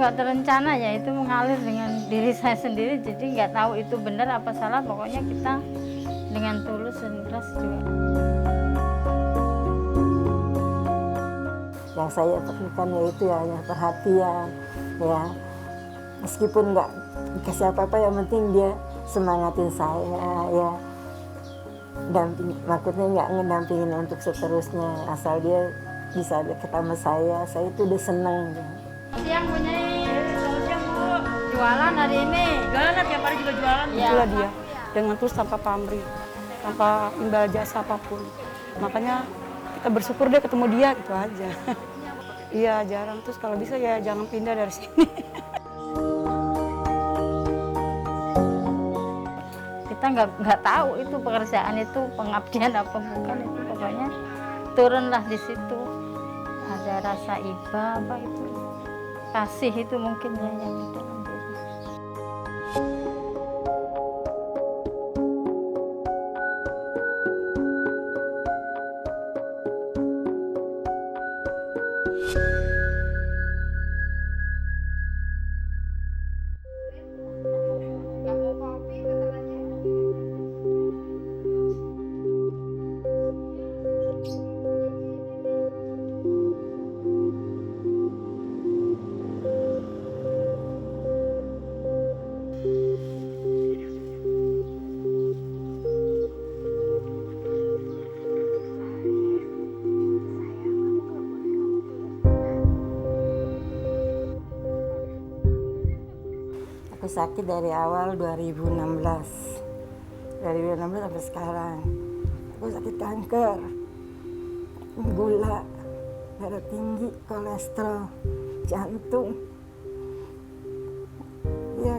nggak terencana ya, itu mengalir dengan diri saya sendiri, jadi nggak tahu itu benar apa salah, pokoknya kita dengan tulus dan ikhlas juga. Yang saya perlukan yaitu ya hanya perhatian, ya meskipun nggak dikasih apa-apa, yang penting dia semangatin saya, ya damping, maksudnya nggak ngedampingin untuk seterusnya, asal dia bisa deket sama saya itu udah seneng. Siang punya, selamat siang Bu. Jualan hari ini. Jualan tiap hari juga jualan. Ya. Itulah dia, dengan terus tanpa pamrih, tanpa imbal jasa apapun. Makanya kita bersyukur deh ketemu dia, gitu aja. Iya jarang, terus kalau bisa ya jangan pindah dari sini. Kita nggak tahu itu pekerjaan itu pengabdian apa bukan, itu pokoknya turunlah di situ. Ada rasa iba apa itu, kasih itu mungkin ya yang di dalam diri. Aku sakit dari awal 2016 sampai sekarang. Aku sakit kanker, gula, darah tinggi, kolesterol, jantung. Ya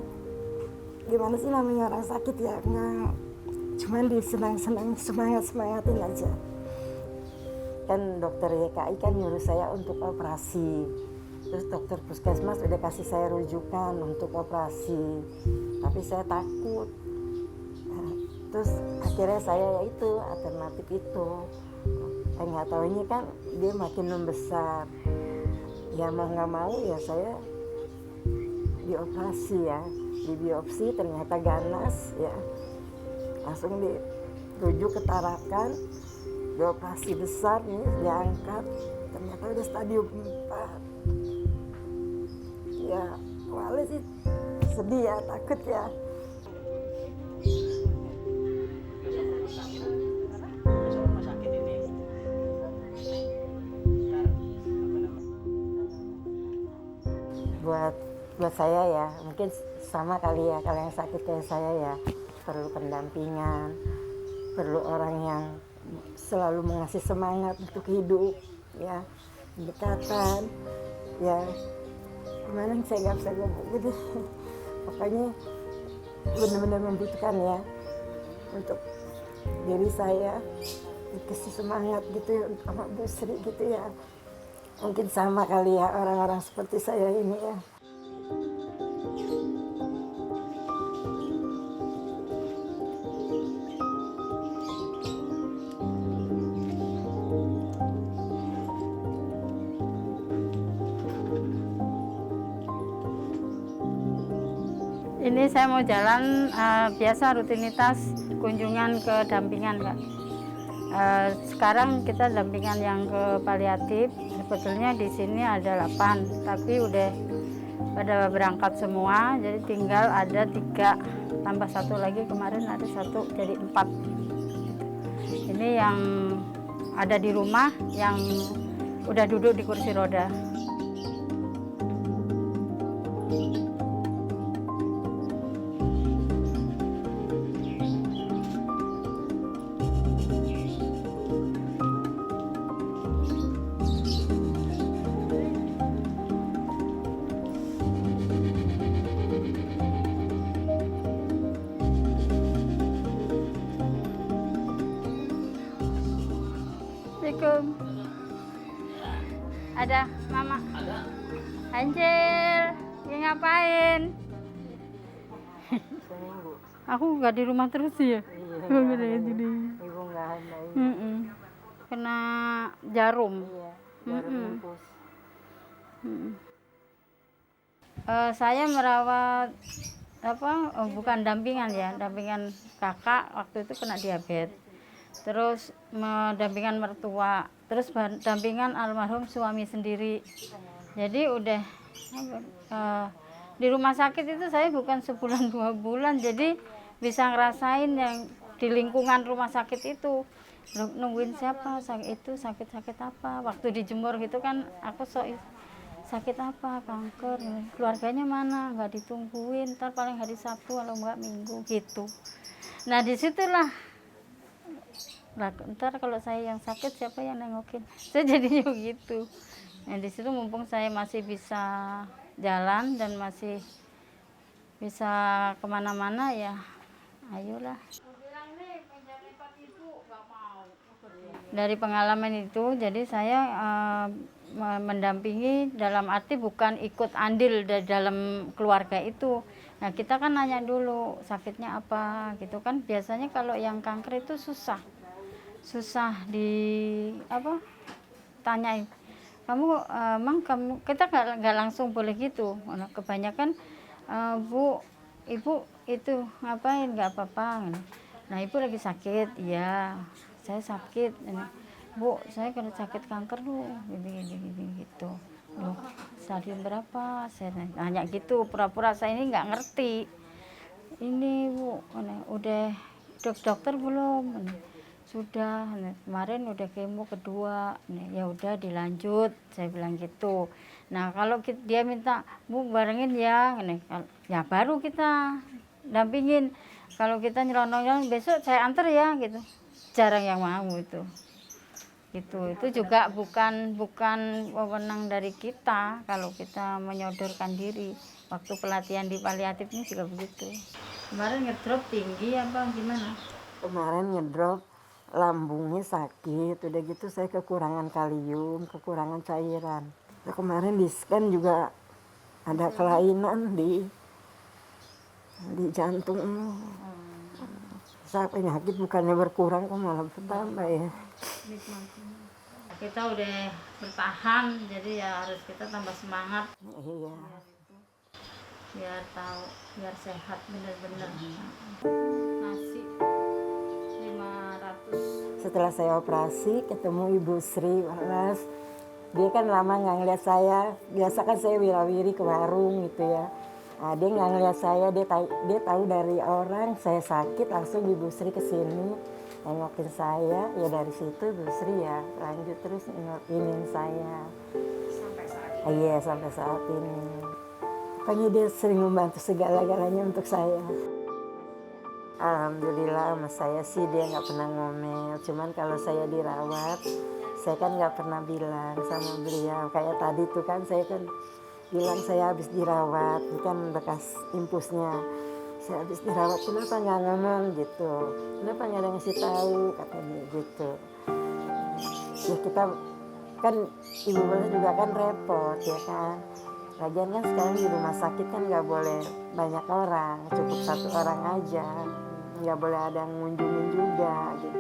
gimana sih namanya orang sakit ya, nggak cuman disenang-senang, semangatin aja. Kan dokter YKI kan nyuruh saya untuk operasi, terus dokter puskesmas udah kasih saya rujukan untuk operasi, tapi saya takut. Terus akhirnya saya ya itu alternatif itu, nggak tahu ini kan dia makin membesar, ya mau nggak mau ya saya dioperasi, ya di biopsi ternyata ganas, ya langsung dirujuk ke Tarakan, dioperasi besar nih, diangkat, ternyata udah stadium 4. Ya awalnya sih sedih ya, takut ya. Buat saya ya, mungkin sama kali ya, kalau yang sakit kayak saya ya perlu pendampingan, perlu orang yang selalu mengasih semangat untuk hidup, ya pendekatan, ya gimana saya nggak bisa ngomong gitu. Pokoknya benar-benar membutuhkan ya untuk diri saya, dikasih semangat gitu ya, sama Bu Sri gitu ya. Mungkin sama kali ya orang-orang seperti saya ini ya. Ini saya mau jalan biasa rutinitas kunjungan ke dampingan, Kak. Sekarang kita dampingan yang ke paliatif. Sebetulnya di sini ada 8, tapi udah pada berangkat semua, jadi tinggal ada 3 tambah 1 lagi, kemarin ada 1 jadi 4. Ini yang ada di rumah yang udah duduk di kursi roda. Assalamualaikum. Ada mama. Anjir, ini ngapain? Seminggu. Aku nggak di rumah terus ya. Ibu nggak ada ini. Kena jarum. Iya, jarum infus. Saya merawat bukan dampingan ya, dampingan kakak waktu itu kena diabetes. Terus dampingan mertua, terus dampingan almarhum suami sendiri. Jadi udah di rumah sakit itu saya bukan sebulan 2 bulan, jadi bisa ngerasain yang di lingkungan rumah sakit itu. Nungguin siapa, sakit apa. Waktu dijemur gitu kan aku sakit apa, kanker, keluarganya mana, nggak ditungguin, ntar paling hari Sabtu kalau nggak Minggu gitu. Nah disitulah, ntar kalau saya yang sakit siapa yang nengokin, saya jadinya begitu. Nah disitu mumpung saya masih bisa jalan dan masih bisa kemana-mana ya, ayolah. Dari pengalaman itu, jadi saya mendampingi dalam arti bukan ikut andil dalam keluarga itu. Nah kita kan nanya dulu sakitnya apa gitu kan. Biasanya kalau yang kanker itu susah tanyain. Kita nggak langsung boleh gitu. Kebanyakan ibu itu ngapain, nggak apa-apa. Nah ibu lagi sakit, iya saya sakit. Bu, saya kena sakit kanker lu, gini gitu. Loh, stadium berapa? Saya nanya gitu, pura-pura saya ini nggak ngerti. Ini Bu, udah dokter belum? Sudah, kemarin udah kemo kedua. Ya udah dilanjut, saya bilang gitu. Nah kalau dia minta, Bu barengin ya, ya baru kita dampingin. Kalau kita nyelonong besok saya antar ya gitu. Jarang yang mau itu. Itu juga bukan wewenang dari kita kalau kita menyodorkan diri. Waktu pelatihan di paliatif ini juga begitu. Kemarin ngedrop tinggi apa gimana? Kemarin ngedrop, lambungnya sakit, udah gitu saya kekurangan kalium, kekurangan cairan. Nah, kemarin di scan juga ada kelainan di jantung. Saya penyakit bukannya berkurang kok malah bertambah ya. Kita udah bertahan, jadi ya harus kita tambah semangat. Iya. Biar sehat bener-bener. Nasi 500. Setelah saya operasi ketemu Ibu Sri Walas. Dia kan lama nggak ngeliat saya. Biasa kan saya wirawiri ke warung gitu ya. Nah, dia nggak ngeliat saya, dia tahu dari orang saya sakit, langsung Ibu Sri kesini nengokin saya. Ya dari situ Ibu Sri ya lanjut terus ngingin saya sampai saat ini. Iya, sampai saat ini. Pokoknya dia sering membantu segala-galanya untuk saya. Alhamdulillah sama saya sih dia nggak pernah ngomel. Cuman kalau saya dirawat, saya kan nggak pernah bilang sama beliau. Kayak tadi tuh kan saya kan bilang saya habis dirawat, ini kan bekas impusnya. Saya habis dirawat, kenapa nggak ngomong gitu? Kenapa nggak ada ngasih tahu? Katanya gitu. Ya kita kan ibu beliau juga kan repot ya kan. Lagian kan sekarang di rumah sakit kan nggak boleh banyak orang, cukup 1 orang aja. Nggak boleh ada yang ngunjungin juga gitu.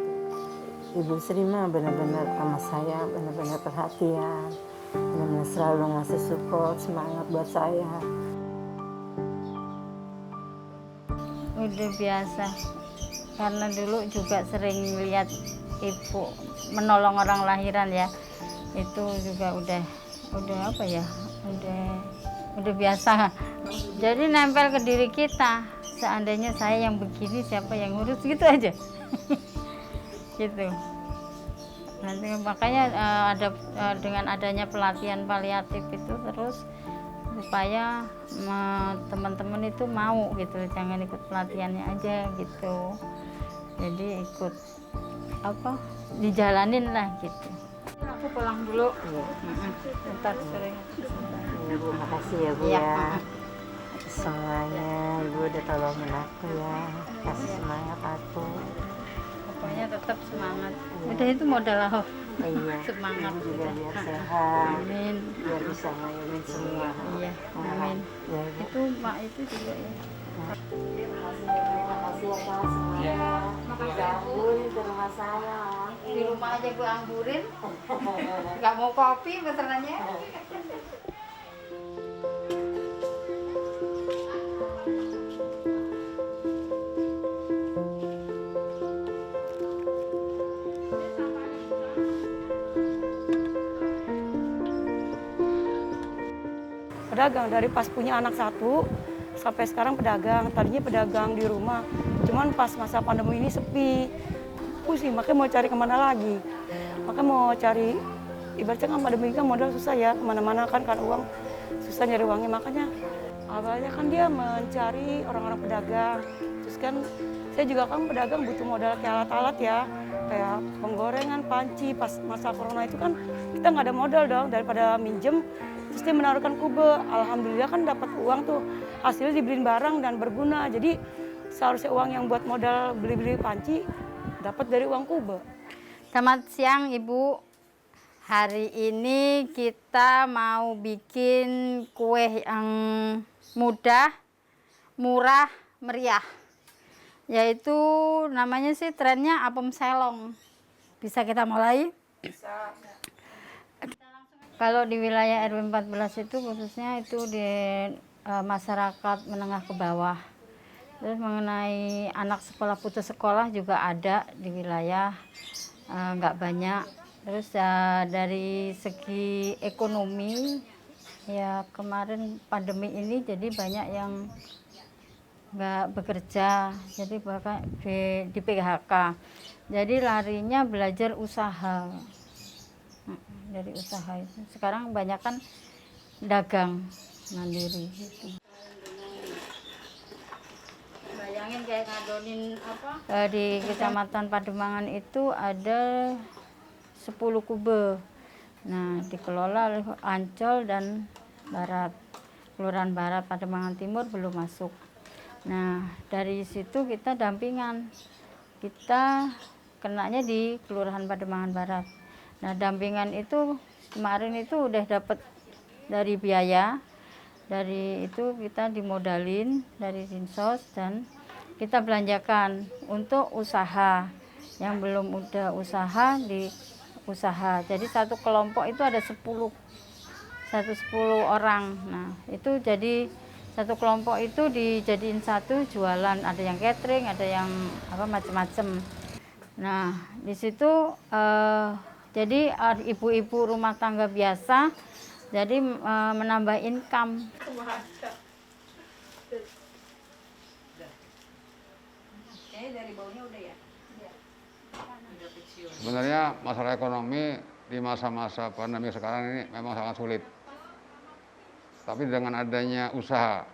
Ibu Sri mah benar-benar sama saya, benar-benar perhatian. Dan selalu ngasih support, semangat buat saya. Udah biasa, karena dulu juga sering lihat ibu menolong orang lahiran ya. Itu juga udah apa ya, udah biasa. Jadi nempel ke diri kita. Seandainya saya yang begini, siapa yang ngurus gitu aja. Gitu. Nanti makanya dengan adanya pelatihan paliatif itu terus supaya teman-teman itu mau gitu, jangan ikut pelatihannya aja gitu. Jadi ikut dijalanin lah gitu. Aku pulang dulu. Bentar sore. Ibu makasih ya Bu ya. Semuanya Ibu udah tolongin aku ya, kasih semangat aku. Pokoknya tetap semangat. Udah itu modal aku. Iya. Semangat juga biar sehat. Amin. Biar bisa ngayomin semua. Iya. Amin. Ya, Itu mak itu juga ya. Makasih ya Kak semuanya. Makasih anggurin ke rumah saya. Di rumah aja gue anggurin. Nggak mau kopi pesanannya. pedagang dari pas punya anak satu sampai sekarang pedagang. Tadinya pedagang di rumah, cuman pas masa pandemi ini sepi, pusing, makanya mau cari kemana lagi. Makanya mau cari, ibaratnya kan pandemi kan modal susah ya, kemana-mana kan uang, susah nyari uangnya. Makanya awalnya kan dia mencari orang-orang pedagang. Terus kan saya juga kan pedagang butuh modal kayak alat-alat ya, kayak penggorengan, panci. Pas masa corona itu kan kita nggak ada modal dong, daripada minjem terus dia menaruhkan kube. Alhamdulillah kan dapat uang tuh, hasilnya dibeliin barang dan berguna. Jadi seharusnya uang yang buat modal beli-beli panci dapat dari uang kube. Selamat siang Ibu. Hari ini kita mau bikin kue yang mudah, murah, meriah. Yaitu namanya sih trennya apem selong. Bisa kita mulai? Bisa. Kalau di wilayah RW 14 itu khususnya itu di masyarakat menengah ke bawah. Terus mengenai anak sekolah putus sekolah juga ada di wilayah, nggak banyak. Terus dari segi ekonomi, ya kemarin pandemi ini jadi banyak yang nggak bekerja, jadi bahkan di PHK. Jadi larinya belajar usaha. Dari usaha itu sekarang banyak kan dagang mandiri gitu. Bayangin kayak ngadonin apa? Di Kecamatan Pademangan itu ada 10 kube. Nah, dikelola oleh Ancol dan Barat. Kelurahan Barat, Pademangan Timur belum masuk. Nah, dari situ kita dampingan. Kita kenanya di Kelurahan Pademangan Barat. Nah, dampingan itu kemarin itu udah dapat dari biaya. Dari itu kita dimodalin dari Dinsos dan kita belanjakan untuk usaha. Yang belum udah usaha di usaha. Jadi satu kelompok itu ada 10 orang. Nah, itu jadi satu kelompok itu dijadiin satu jualan. Ada yang catering, ada yang apa macam-macam. Nah, di situ jadi ibu-ibu rumah tangga biasa, jadi menambah income. Sebenarnya masalah ekonomi di masa-masa pandemi sekarang ini memang sangat sulit. Tapi dengan adanya usaha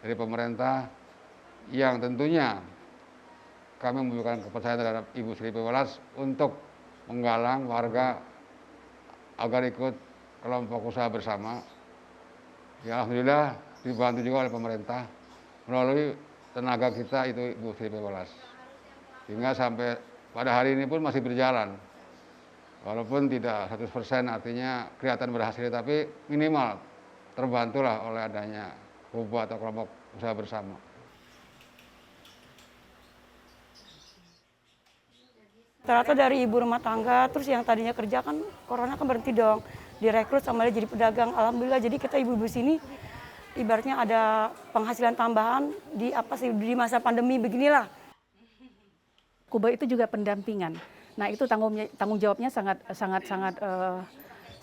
dari pemerintah yang tentunya kami memberikan kepercayaan terhadap Ibu Sri Welas untuk menggalang warga agar ikut kelompok usaha bersama. Ya alhamdulillah dibantu juga oleh pemerintah melalui tenaga kita itu Ibu Sri Welas. Sehingga sampai pada hari ini pun masih berjalan. Walaupun tidak 100% artinya kelihatan berhasil, tapi minimal terbantulah oleh adanya kubu atau kelompok usaha bersama. Ternyata dari ibu rumah tangga, terus yang tadinya kerja kan corona kan berhenti dong, direkrut sama dia jadi pedagang. Alhamdulillah, jadi kita ibu-ibu sini ibaratnya ada penghasilan tambahan di masa pandemi beginilah. Kube itu juga pendampingan. Nah, itu tanggung jawabnya sangat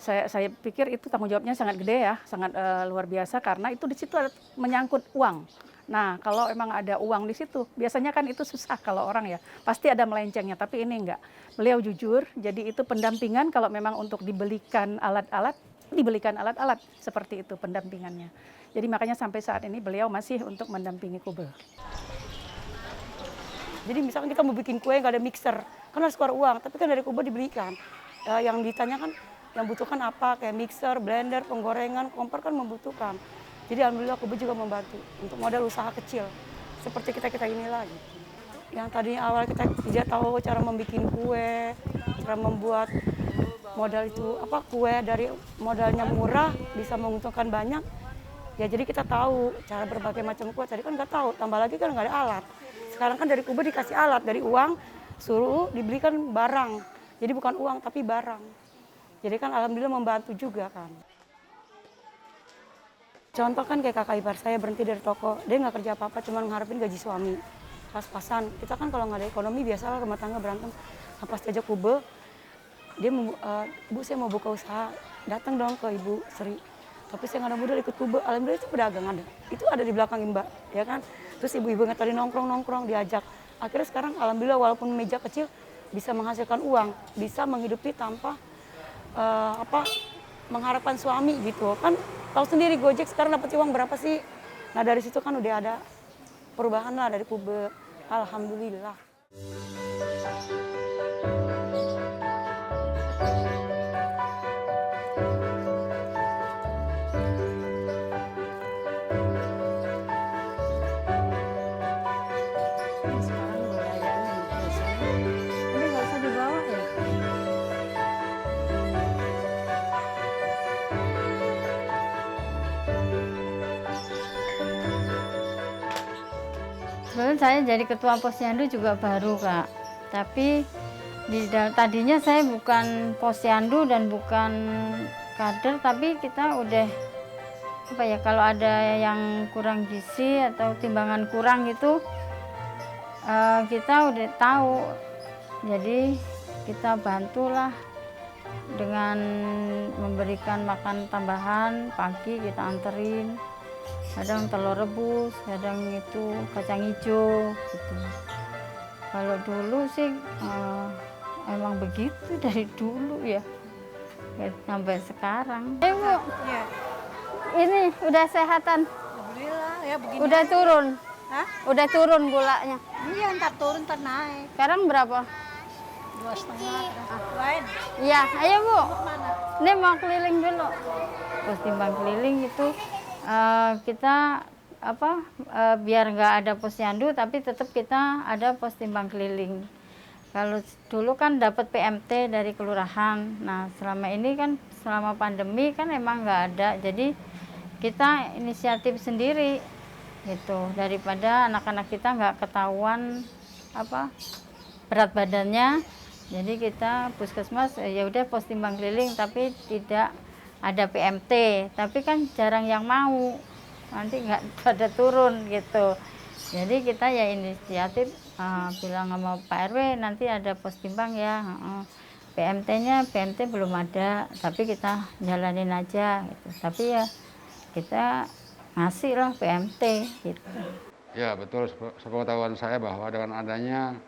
saya pikir itu tanggung jawabnya sangat gede ya, sangat luar biasa karena itu di situ ada menyangkut uang. Nah, kalau emang ada uang di situ, biasanya kan itu susah kalau orang ya, pasti ada melencengnya, tapi ini enggak. Beliau jujur, jadi itu pendampingan kalau memang untuk dibelikan alat-alat seperti itu pendampingannya. Jadi makanya sampai saat ini beliau masih untuk mendampingi Kube. Jadi misalkan kita mau bikin kue nggak ada mixer, kan harus keluar uang, tapi kan dari Kube dibelikan. Yang ditanyakan, yang butuhkan apa, kayak mixer, blender, penggorengan, kompor kan membutuhkan. Jadi alhamdulillah Kube juga membantu untuk modal usaha kecil seperti kita ini lagi. Yang tadinya awal kita tidak tahu cara membuat kue, cara membuat modal itu kue dari modalnya murah bisa menguntungkan banyak. Ya jadi kita tahu cara berbagai macam kue. Tadi kan nggak tahu, tambah lagi kan nggak ada alat. Sekarang kan dari Kube dikasih alat, dari uang suruh dibelikan barang. Jadi bukan uang tapi barang. Jadi kan alhamdulillah membantu juga kan. Contoh kan kayak kakak ipar saya berhenti dari toko, dia nggak kerja apa-apa, cuma mengharapin gaji suami. Pas-pasan, kita kan kalau nggak ada ekonomi biasalah rumah tangga berantem. Nah, pas diajak Kube, dia Bu saya mau buka usaha, datang dong ke Ibu Sri. Tapi saya nggak ada modal ikut Kube. Alhamdulillah itu pedagang ada. Itu ada di belakang Mbak, ya kan. Terus ibu-ibu yang tadi nongkrong diajak. Akhirnya sekarang alhamdulillah walaupun meja kecil bisa menghasilkan uang, bisa menghidupi tanpa mengharapkan suami gitu. Kan tahu sendiri Gojek sekarang dapat uang berapa sih? Nah dari situ kan udah ada perubahan lah dari Kube. Alhamdulillah. Sekarang budayanya biasanya ini nggak usah dibawa ya. Sebenarnya saya jadi ketua posyandu juga baru Kak, tapi tadinya saya bukan posyandu dan bukan kader, tapi kita udah apa ya, kalau ada yang kurang gizi atau timbangan kurang gitu kita udah tahu, jadi kita bantulah dengan memberikan makan tambahan. Pagi kita anterin, kadang telur rebus, kadang itu kacang hijau gitu. Kalau dulu sih emang begitu dari dulu ya, sampai sekarang. Bu, Ya, ini udah sehatan, alhamdulillah ya begini. udah turun, Hah? udah turun gulanya. Iya, ntar turun, ntar naik. Sekarang berapa? 2,5. Lain. Iya, ayo Bu. Mana? Ini mau keliling dulu. Terus timbang keliling itu kita biar nggak ada posyandu, tapi tetap kita ada pos timbang keliling. Kalau dulu kan dapat PMT dari kelurahan. Nah selama ini kan selama pandemi kan emang nggak ada. Jadi kita inisiatif sendiri gitu, daripada anak-anak kita nggak ketahuan berat badannya. Jadi kita puskesmas ya udah pos timbang keliling tapi tidak ada PMT, tapi kan jarang yang mau, nanti nggak pada turun gitu. Jadi kita ya inisiatif bilang sama Pak RW nanti ada pos timbang ya. PMT belum ada, tapi kita jalanin aja gitu. Tapi ya kita ngasih lah PMT gitu. Ya betul, sepengetahuan saya bahwa dengan adanya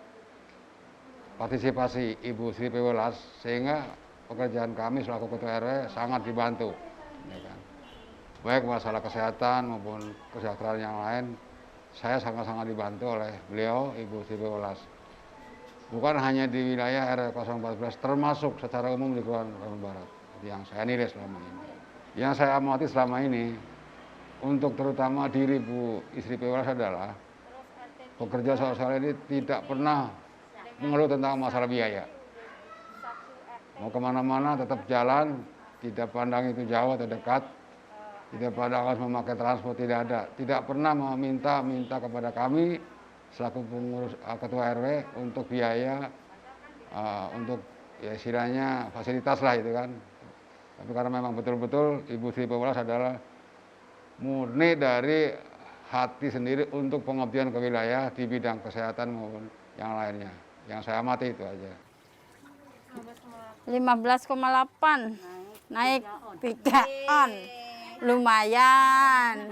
partisipasi Ibu Sri P. Welas, sehingga pekerjaan kami selaku Ketua RW sangat dibantu, ya kan? Baik masalah kesehatan maupun kesejahteraan yang lain, saya sangat-sangat dibantu oleh beliau, Ibu Sri P. Welas. Bukan hanya di wilayah RW 014, termasuk secara umum di Kelurahan Bandung Barat, yang saya nilai selama ini. Yang saya amati selama ini, untuk terutama diri Bu Istri P. Welas adalah pekerja sosial ini tidak pernah mengeluh tentang masalah biaya. Mau kemana-mana tetap jalan, tidak pandang itu jauh atau dekat, tidak pandang harus memakai transport, tidak ada. Tidak pernah minta kepada kami selaku pengurus ketua RW untuk biaya, untuk ya istilahnya fasilitas lah itu kan. Tapi karena memang betul-betul Ibu Sri P. Welas adalah murni dari hati sendiri untuk pengabdian ke wilayah di bidang kesehatan maupun yang lainnya. Yang saya amati itu aja. 15,8 naik 3 on, lumayan.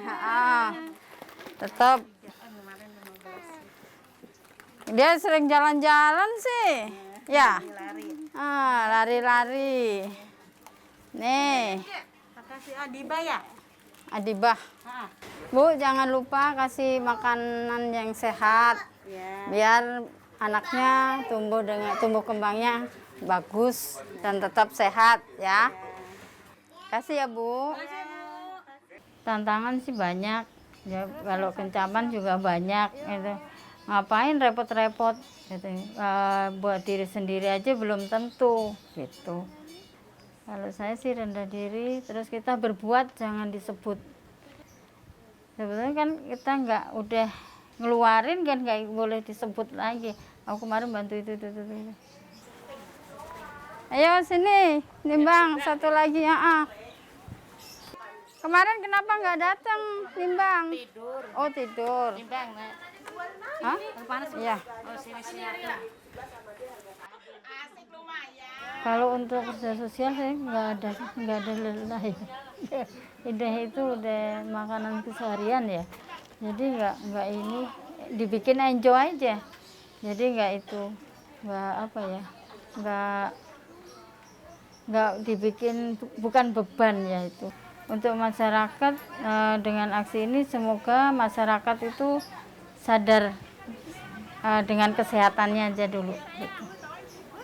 Tetap dia sering jalan-jalan sih, ya. Lari-lari. Nih, Makasih Adiba ya. Adibah. Bu, jangan lupa kasih makanan yang sehat, biar anaknya tumbuh kembangnya bagus dan tetap sehat ya. Kasih ya Bu. Tantangan sih banyak. Ya, kalau kencaman juga banyak gitu. Ngapain repot-repot gitu. Buat diri sendiri aja belum tentu gitu. Kalau saya sih rendah diri, terus kita berbuat jangan disebut. Sebetulnya kan kita nggak udah ngeluarin kan nggak boleh disebut lagi. Aku kemarin bantu itu. Ayo sini, nimbang satu lagi ya. Kemarin kenapa nggak datang nimbang? Tidur. Oh tidur. Nimbang, Nak. Hah? Panas. Iya. Oh, sini. Kalau untuk kerja sosial saya nggak ada lelah ya. Udah itu udah makanan keseharian ya. Jadi nggak ini dibikin enjoy aja. Jadi nggak apa ya, nggak dibikin bukan beban ya itu. Untuk masyarakat dengan aksi ini semoga masyarakat itu sadar dengan kesehatannya aja dulu. Gitu.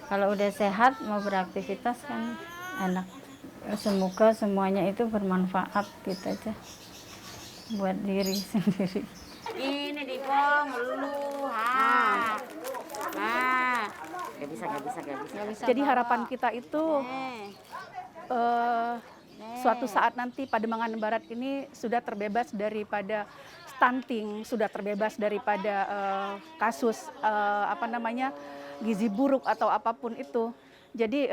Kalau udah sehat mau beraktivitas kan enak. Semoga semuanya itu bermanfaat gitu aja buat diri sendiri. Ini di pom dulu. Gak bisa. Jadi harapan kita itu suatu saat nanti Pademangan Barat ini sudah terbebas daripada stunting, sudah terbebas daripada kasus gizi buruk atau apapun itu. Jadi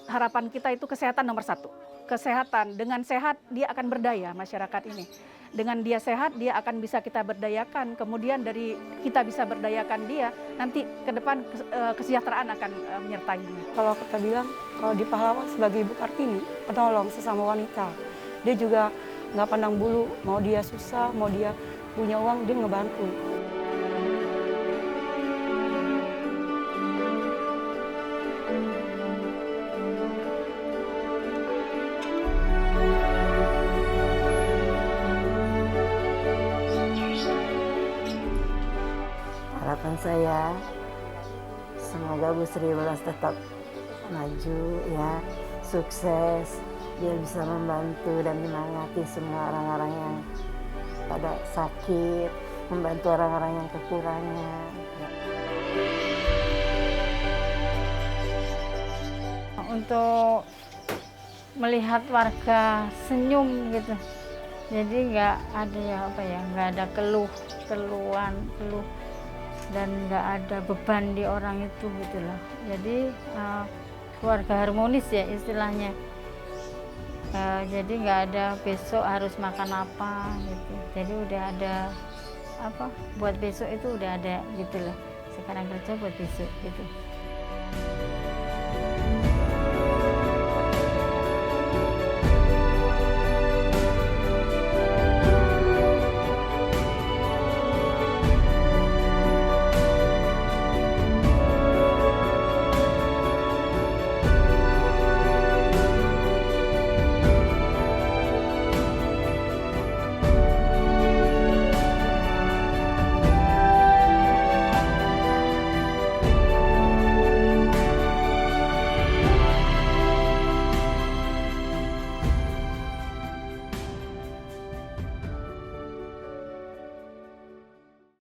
harapan kita itu kesehatan nomor satu. Kesehatan, dengan sehat dia akan berdaya masyarakat ini. Dengan dia sehat dia akan bisa kita berdayakan. Kemudian dari kita bisa berdayakan dia, nanti ke depan kesejahteraan akan menyertainya. Kalau kita bilang, kalau di Pahlawan sebagai Ibu Kartini, penolong sesama wanita. Dia juga nggak pandang bulu, mau dia susah, mau dia punya uang, dia ngebantu. Harapan saya semoga Bu Sri Welas tetap maju ya, sukses, dia bisa membantu dan menyemangati semua orang-orang yang pada sakit, membantu orang-orang yang kekurangan. Untuk melihat warga senyum gitu, jadi nggak ada keluhan dan nggak ada beban di orang itu gitu loh. Jadi keluarga harmonis ya istilahnya. Jadi nggak ada besok harus makan apa gitu. Jadi udah ada buat besok itu udah ada gitu loh. Sekarang kerja buat besok gitu.